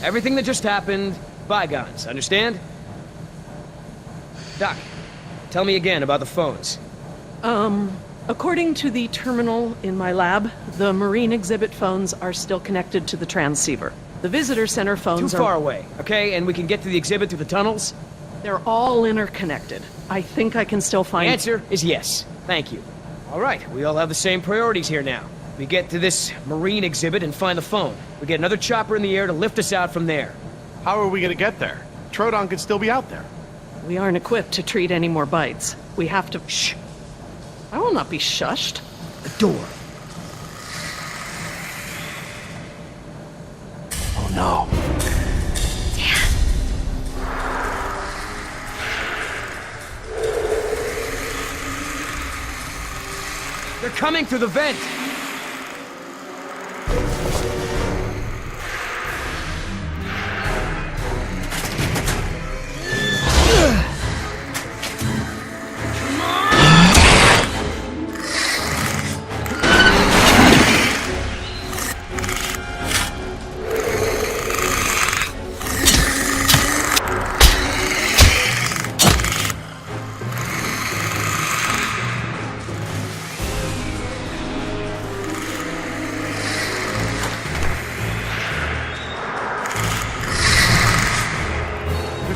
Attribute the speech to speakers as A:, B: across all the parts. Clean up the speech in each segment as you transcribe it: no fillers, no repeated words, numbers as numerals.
A: Everything that just happened, bygones, understand? Doc, tell me again about the phones.
B: According to the terminal in my lab, the marine exhibit phones are still connected to the transceiver. The visitor center phones
A: Too far away, okay? And we can get to the exhibit through the tunnels?
B: They're all interconnected. I think I can still find...
A: The answer is yes. Thank you. All right, we all have the same priorities here now. We get to this marine exhibit and find the phone. We get another chopper in the air to lift us out from there.
C: How are we gonna get there? Troodon could still be out there.
B: We aren't equipped to treat any more bites. We have to... Shh. I will not be shushed.
A: The door.
C: Oh no.
A: They're coming through the vent!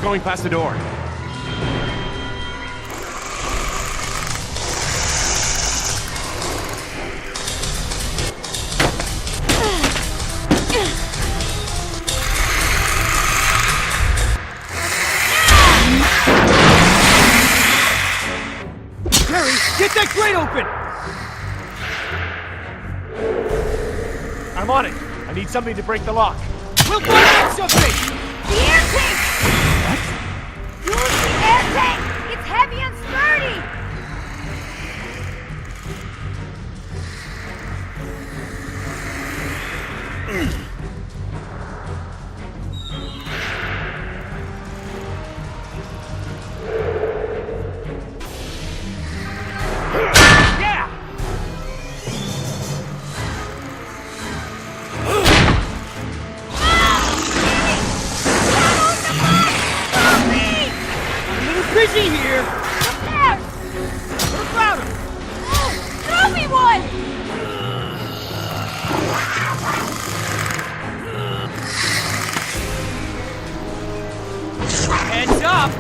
C: Going past the door.
A: Harry, get that grate open!
C: I'm on it. I need something to break the lock.
A: We'll find something!
D: The air tank! Use the air tank! It's heavy and sturdy!
C: Yeah!
A: Busy here!
D: What's there?
A: What about him?
D: Oh, throw me one!
A: Heads up!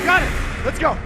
C: Got it! Let's go!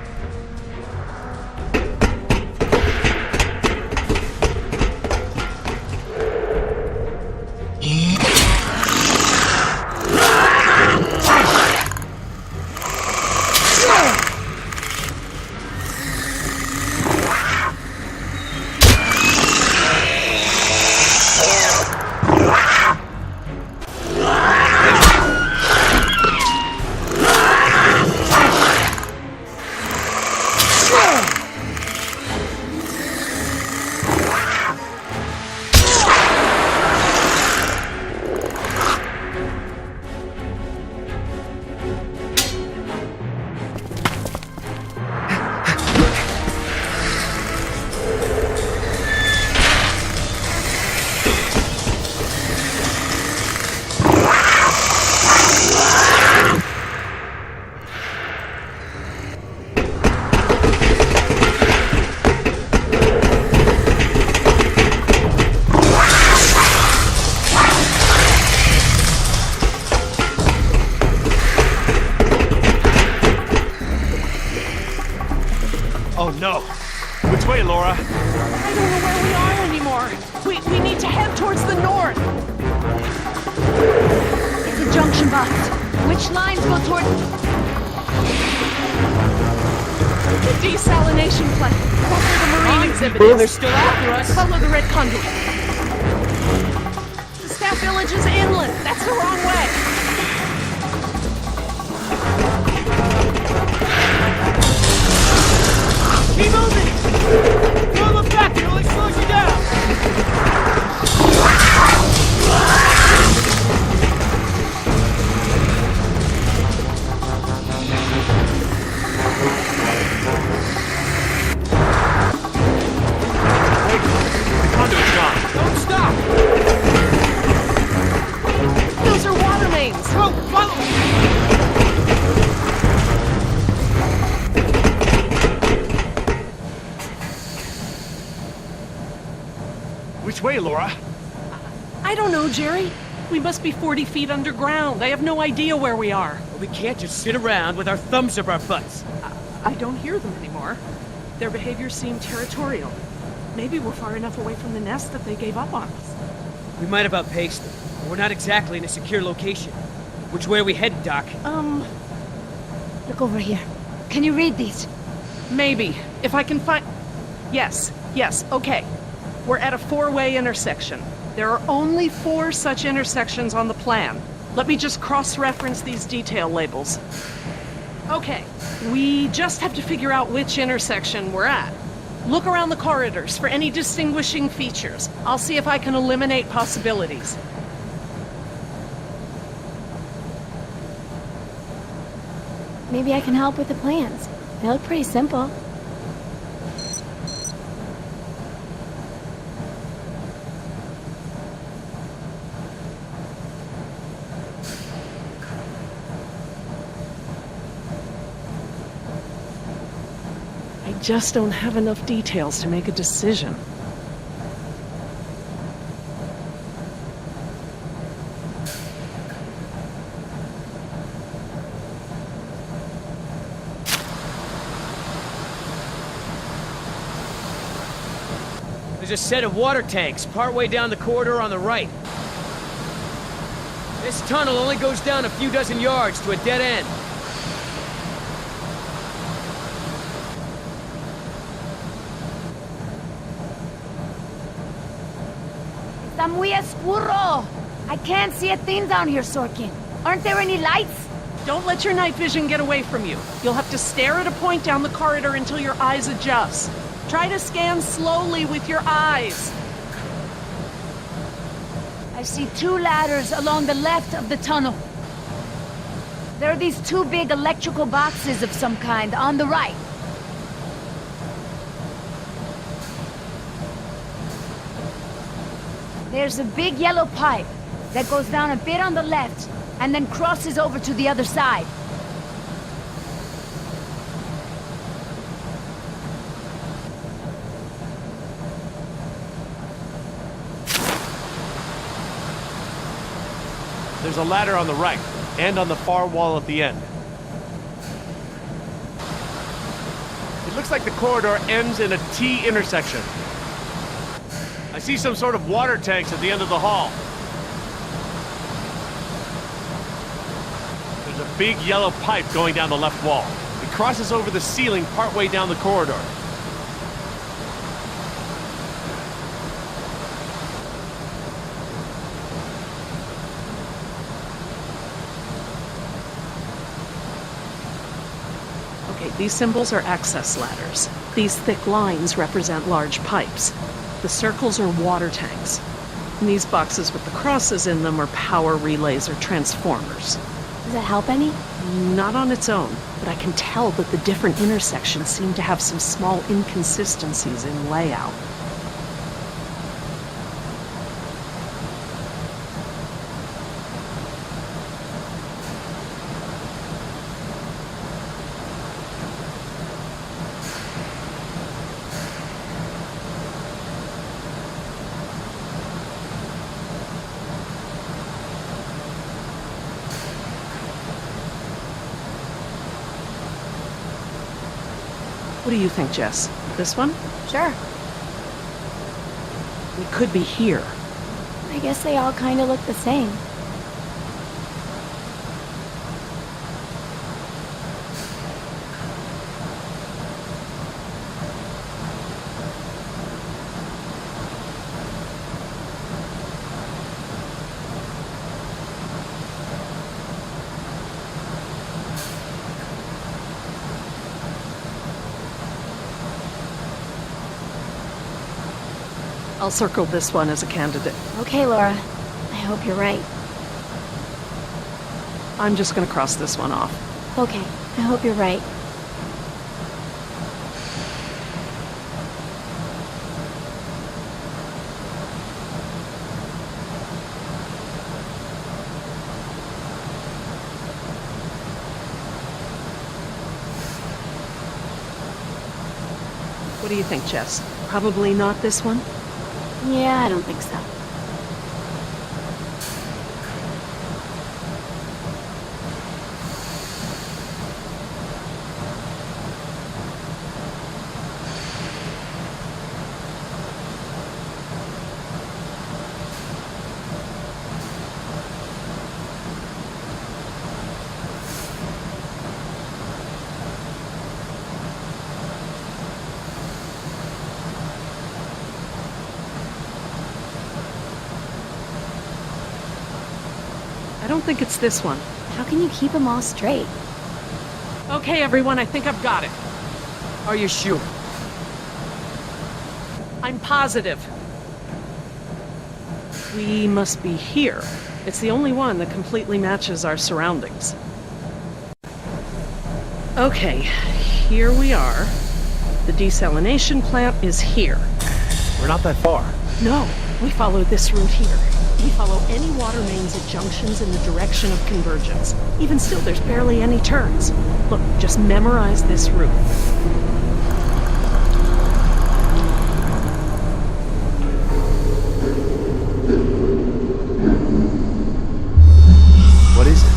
C: Oh no! Which way, Laura?
B: I don't know where we are anymore. We need to head towards the north.
D: It's a junction box. Which lines go toward...
B: The desalination plant. Follow the marine exhibit.
A: They're still after us.
B: Follow the red conduit. The staff village is inland. That's the wrong way.
C: Which way, Laura?
B: I don't know, Jerry. We must be 40 feet underground. I have no idea where we are.
A: Well, we can't just sit around with our thumbs up our butts.
B: I don't hear them anymore. Their behavior seemed territorial. Maybe we're far enough away from the nest that they gave up on us.
A: We might have outpaced them, but we're not exactly in a secure location. Which way are we headed, Doc?
D: Look over here. Can you read these?
B: Maybe. If I can find... Yes, okay. We're at a four-way intersection. There are only 4 such intersections on the plan. Let me just cross-reference these detail labels. Okay, we just have to figure out which intersection we're at. Look around the corridors for any distinguishing features. I'll see if I can eliminate possibilities.
D: Maybe I can help with the plans. They look pretty simple.
B: I just don't have enough details to make a decision.
A: There's a set of water tanks partway down the corridor on the right. This tunnel only goes down a few dozen yards to a dead end.
D: Está muy oscuro. I can't see a thing down here, Sorkin. Aren't there any lights?
B: Don't let your night vision get away from you. You'll have to stare at a point down the corridor until your eyes adjust. Try to scan slowly with your eyes.
D: I see 2 ladders along the left of the tunnel. There are these 2 big electrical boxes of some kind on the right. There's a big yellow pipe that goes down a bit on the left and then crosses over to the other side.
C: There's a ladder on the right, and on the far wall at the end. It looks like the corridor ends in a T intersection. I see some sort of water tanks at the end of the hall. There's a big yellow pipe going down the left wall. It crosses over the ceiling partway down the corridor.
B: Okay, these symbols are access ladders. These thick lines represent large pipes. The circles are water tanks. And these boxes with the crosses in them are power relays or transformers.
D: Does that help any?
B: Not on its own, but I can tell that the different intersections seem to have some small inconsistencies in layout. What do you think, Jess? This one?
D: Sure.
B: We could be here.
D: I guess they all kind of look the same.
B: I'll circle this one as a candidate.
D: Okay, Laura. I hope you're right.
B: I'm just gonna cross this one off.
D: Okay, I hope you're right.
B: do you think, Jess? Probably not this one?
D: Yeah, I don't think so.
B: I don't think it's this one.
D: How can you keep them all straight?
B: Okay, everyone, I think I've got it.
A: Are you sure?
B: I'm positive. We must be here. It's the only one that completely matches our surroundings. Okay, here we are. The desalination plant is here.
C: We're not that far.
B: No, we follow this route here. We follow any water mains at junctions in the direction of convergence. Even still, there's barely any turns. Look, just memorize this route.
C: What is it?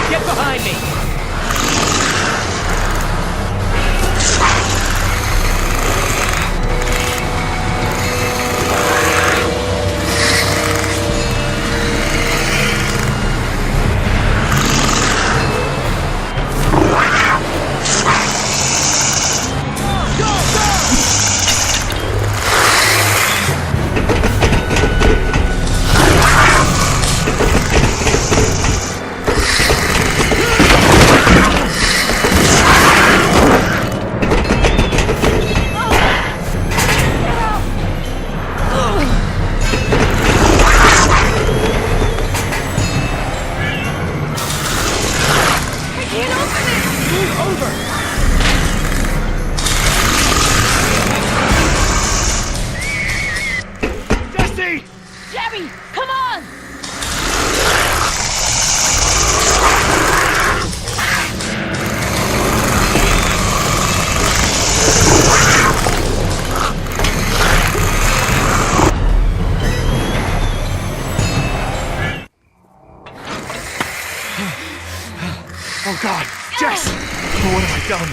A: Get behind me!
D: Jerry, come on!
C: Oh God, Jess! Oh, what have I done?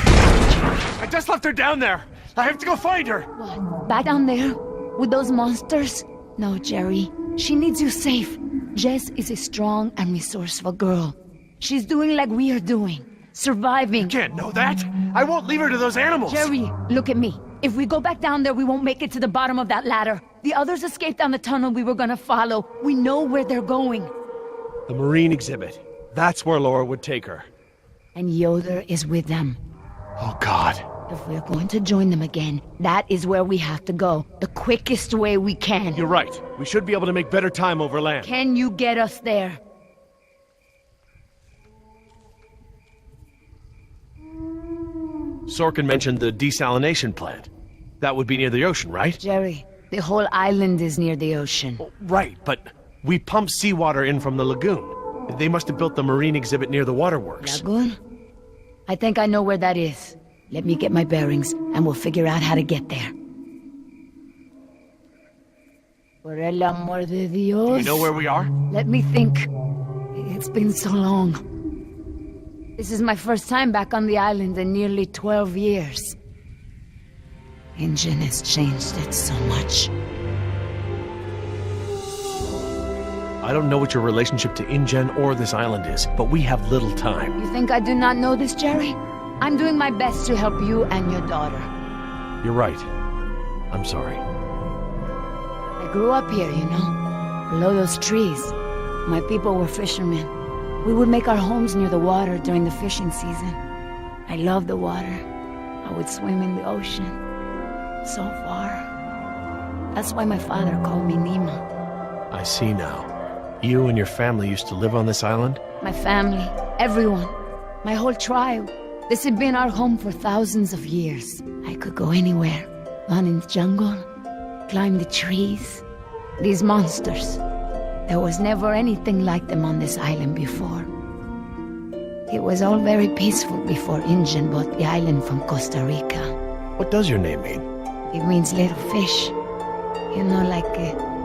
C: I just left her down there. I have to go find her.
D: What? Back down there? With those monsters? No, Jerry. She needs you safe. Jess is a strong and resourceful girl. She's doing like we are doing. Surviving.
C: You can't know that. I won't leave her to those animals.
D: Jerry, look at me. If we go back down there, we won't make it to the bottom of that ladder. The others escaped down the tunnel we were gonna follow. We know where they're going.
C: The marine exhibit. That's where Laura would take her.
D: And Yoder is with them.
C: Oh God.
D: If we're going to join them again, that is where we have to go. The quickest way we can.
C: You're right. We should be able to make better time over land.
D: Can you get us there?
C: Sorkin mentioned the desalination plant. That would be near the ocean, right?
D: Jerry, the whole island is near the ocean.
C: Right, but we pump seawater in from the lagoon. They must have built the marine exhibit near the waterworks.
D: Lagoon? I think I know where that is. Let me get my bearings, and we'll figure out how to get there. Por el amor de Dios.
C: Do you know where we are?
D: Let me think. It's been so long. This is my first time back on the island in nearly 12 years. InGen has changed it so much.
C: I don't know what your relationship to InGen or this island is, but we have little time.
D: You think I do not know this, Jerry? I'm doing my best to help you and your daughter.
C: You're right. I'm sorry.
D: I grew up here, you know, below those trees. My people were fishermen. We would make our homes near the water during the fishing season. I love the water. I would swim in the ocean. So far. That's why my father called me Nima.
C: I see now. You and your family used to live on this island?
D: My family, everyone, my whole tribe. This had been our home for thousands of years. I could go anywhere, run in the jungle, climb the trees. These monsters, there was never anything like them on this island before. It was all very peaceful before Injun bought the island from Costa Rica.
C: What does your name mean?
D: It means little fish. You know, like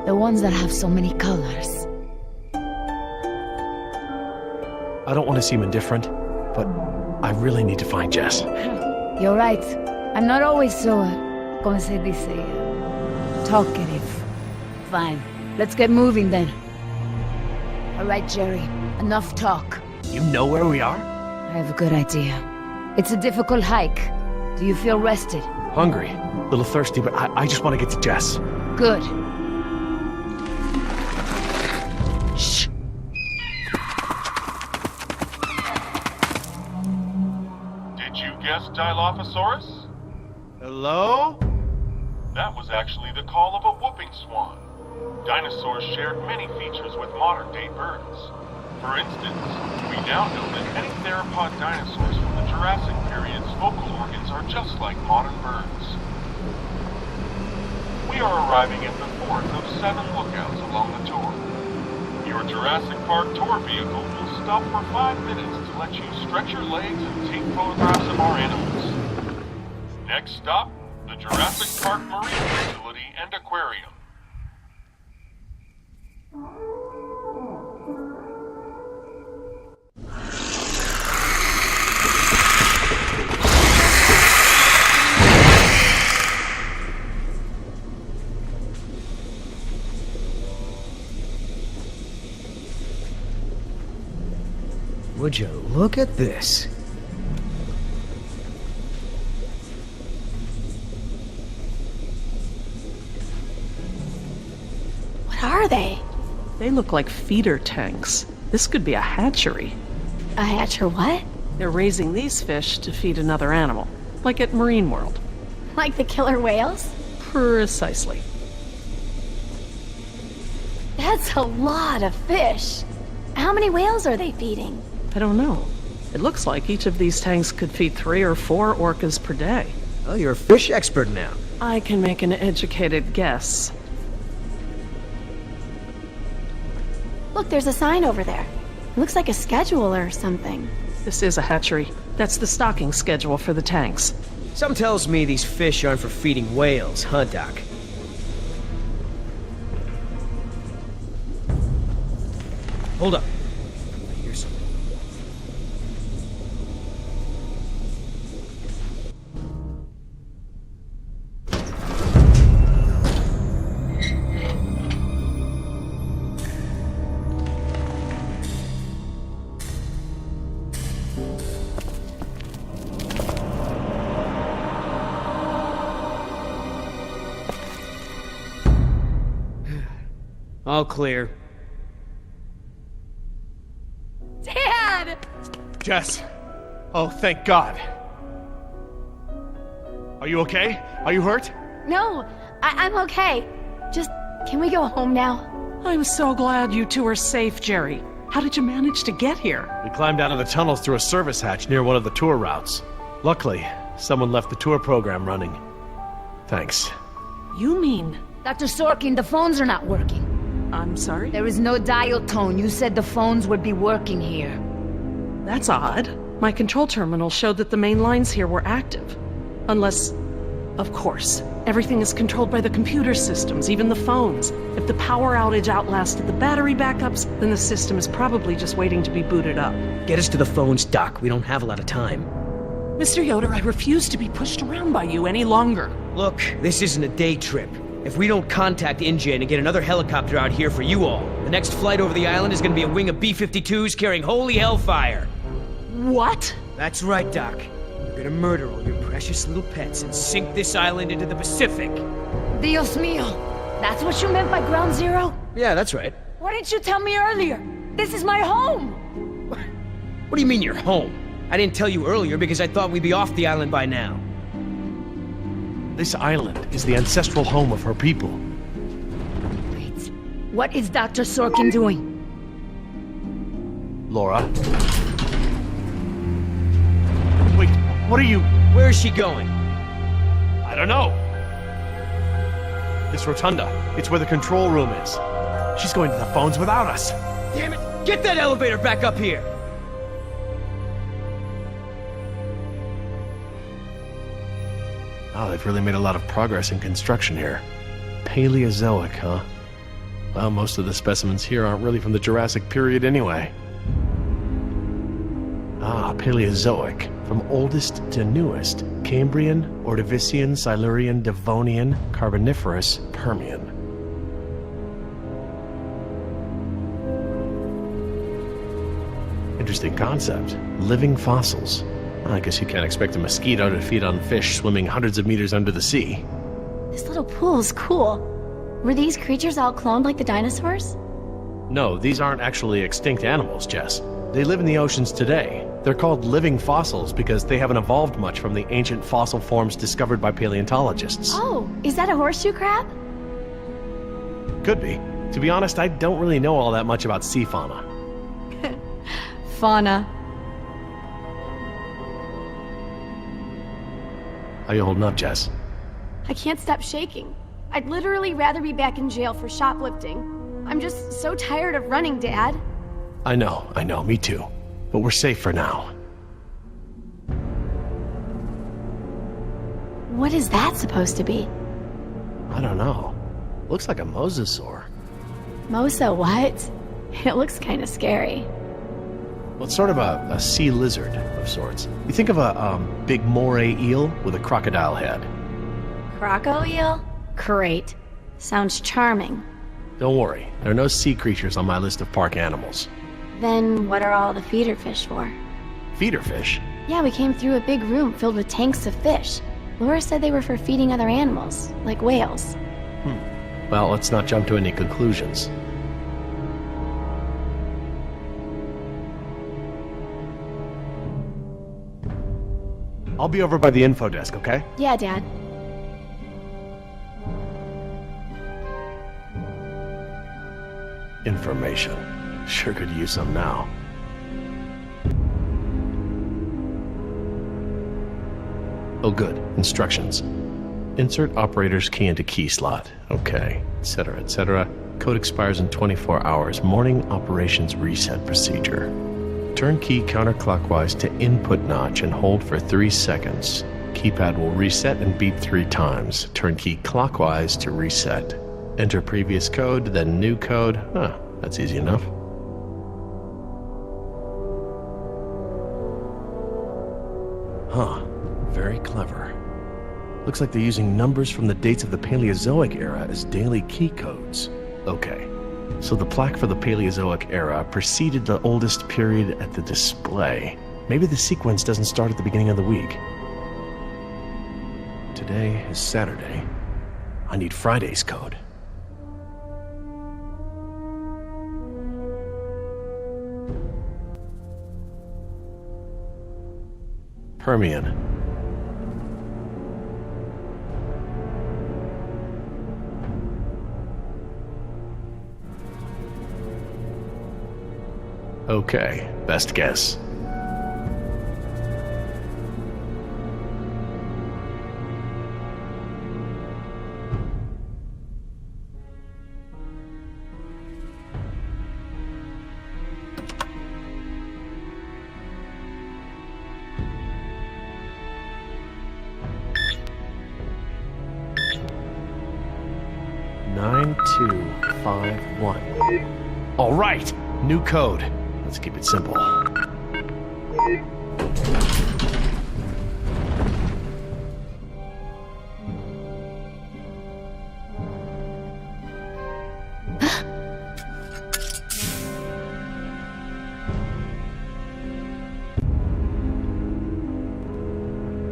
D: the ones that have so many colors.
C: I don't want to seem indifferent, but I really need to find Jess.
D: You're right. I'm not always so, como se dice, talkative. Fine. Let's get moving then. All right, Jerry. Enough talk.
C: You know where we are?
D: I have a good idea. It's a difficult hike. Do you feel rested?
C: Hungry. A little thirsty, but I just want to get to Jess.
D: Good. Shh.
E: Did you guess Dilophosaurus?
C: Hello?
E: That was actually the call of a whooping swan. Dinosaurs shared many features with modern-day birds. For instance, we now know that many theropod dinosaurs from the Jurassic period's vocal organs are just like modern birds. We are arriving at the fourth of 7 lookouts along the tour. Your Jurassic Park tour vehicle will stop for 5 minutes to let you stretch your legs and take photographs of our animals. Next stop, the Jurassic Park Marine Facility and Aquarium.
A: Would you look at this?
F: What are they?
B: They look like feeder tanks. This could be a hatchery.
F: A hatcher what?
B: They're raising these fish to feed another animal, like at Marine World.
F: Like the killer whales?
B: Precisely.
F: That's a lot of fish. How many whales are they feeding?
B: I don't know. It looks like each of these tanks could feed 3 or 4 orcas per day.
A: Oh, you're a fish expert now.
B: I can make an educated guess.
F: Look, there's a sign over there. It looks like a schedule or something.
B: This is a hatchery. That's the stocking schedule for the tanks.
A: Something tells me these fish aren't for feeding whales, huh, Doc? Hold up. Here's something. All clear.
F: Dad!
C: Jess! Oh, thank God. Are you okay? Are you hurt?
F: No, I'm okay. Just, can we go home now?
B: I'm so glad you two are safe, Jerry. How did you manage to get here?
C: We climbed out of the tunnels through a service hatch near one of the tour routes. Luckily, someone left the tour program running. Thanks.
B: You mean...
D: Dr. Sorkin, the phones are not working.
B: I'm sorry?
D: There is no dial tone. You said the phones would be working here.
B: That's odd. My control terminal showed that the main lines here were active. Unless... Of course. Everything is controlled by the computer systems, even the phones. If the power outage outlasted the battery backups, then the system is probably just waiting to be booted up.
A: Get us to the phones, Doc. We don't have a lot of time.
B: Mr. Yoder, I refuse to be pushed around by you any longer.
A: Look, this isn't a day trip. If we don't contact InGen and get another helicopter out here for you all, the next flight over the island is gonna be a wing of B-52s carrying holy hellfire.
B: What?
A: That's right, Doc. We're gonna murder all your precious little pets and sink this island into the Pacific.
D: Dios mío. That's what you meant by ground zero?
A: Yeah, that's right.
D: Why didn't you tell me earlier? This is my home!
A: What do you mean you're home? I didn't tell you earlier because I thought we'd be off the island by now.
C: This island is the ancestral home of her people.
D: Wait. What is Dr. Sorkin doing?
C: Laura. Wait, what are you...
A: Where is she going?
C: I don't know. This rotunda. It's where the control room is. She's going to the phones without us.
A: Damn it! Get that elevator back up here!
C: Oh, they've really made a lot of progress in construction here. Paleozoic, huh? Well, most of the specimens here aren't really from the Jurassic period anyway. Ah, Paleozoic. From oldest to newest. Cambrian, Ordovician, Silurian, Devonian, Carboniferous, Permian. Interesting concept. Living fossils. I guess you can't expect a mosquito to feed on fish swimming hundreds of meters under the sea.
F: This little pool's cool. Were these creatures all cloned like the dinosaurs?
C: No, these aren't actually extinct animals, Jess. They live in the oceans today. They're called living fossils because they haven't evolved much from the ancient fossil forms discovered by paleontologists.
F: Oh, is that a horseshoe crab?
C: Could be. To be honest, I don't really know all that much about sea fauna.
F: Fauna.
C: How you holding up, Jess?
F: I can't stop shaking. I'd literally rather be back in jail for shoplifting. I'm just so tired of running, Dad.
C: I know, me too. But we're safe for now.
F: What is that supposed to be?
C: I don't know. Looks like a mosasaur.
F: Mosa what? It looks kind of scary.
C: Well, it's sort of a sea lizard of sorts. You think of a big moray eel with a crocodile head.
F: Croco eel? Great. Sounds charming.
C: Don't worry, there are no sea creatures on my list of park animals.
F: Then what are all the feeder fish for?
C: Feeder fish?
F: Yeah, we came through a big room filled with tanks of fish. Laura said they were for feeding other animals, like whales.
C: Well, let's not jump to any conclusions. I'll be over by the info desk, okay?
F: Yeah, Dad.
C: Information. Sure could use some now. Oh good, instructions. Insert operator's key into key slot. Okay, etc., etc. Code expires in 24 hours. Morning operations reset procedure. Turn key counterclockwise to input notch and hold for 3 seconds. Keypad will reset and beep 3 times. Turn key clockwise to reset. Enter previous code, then new code. Huh, that's easy enough. Huh, very clever. Looks like they're using numbers from the dates of the Paleozoic era as daily key codes. Okay, so the plaque for the Paleozoic era preceded the oldest period at the display. Maybe the sequence doesn't start at the beginning of the week. Today is Saturday. I need Friday's code. Permian. Okay, best guess. All right, new code. Let's keep it simple.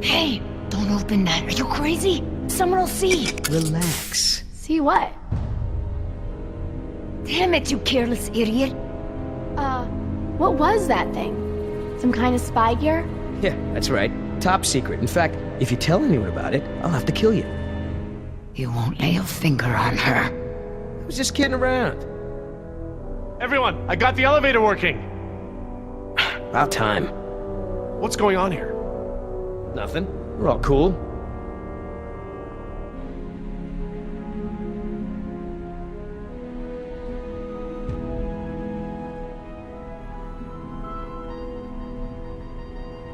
D: Hey, don't open that. Are you crazy? Someone will see.
A: Relax.
F: See what?
D: Damn it, you careless idiot.
F: What was that thing? Some kind of spy gear?
A: Yeah, that's right. Top secret. In fact, if you tell anyone about it, I'll have to kill you.
D: You won't lay a finger on her.
A: I was just kidding around.
C: Everyone, I got the elevator working!
A: About time.
C: What's going on here?
A: Nothing. We're all cool.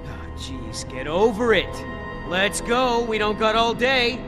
A: Ah, jeez, get over it. Let's go. We don't got all day.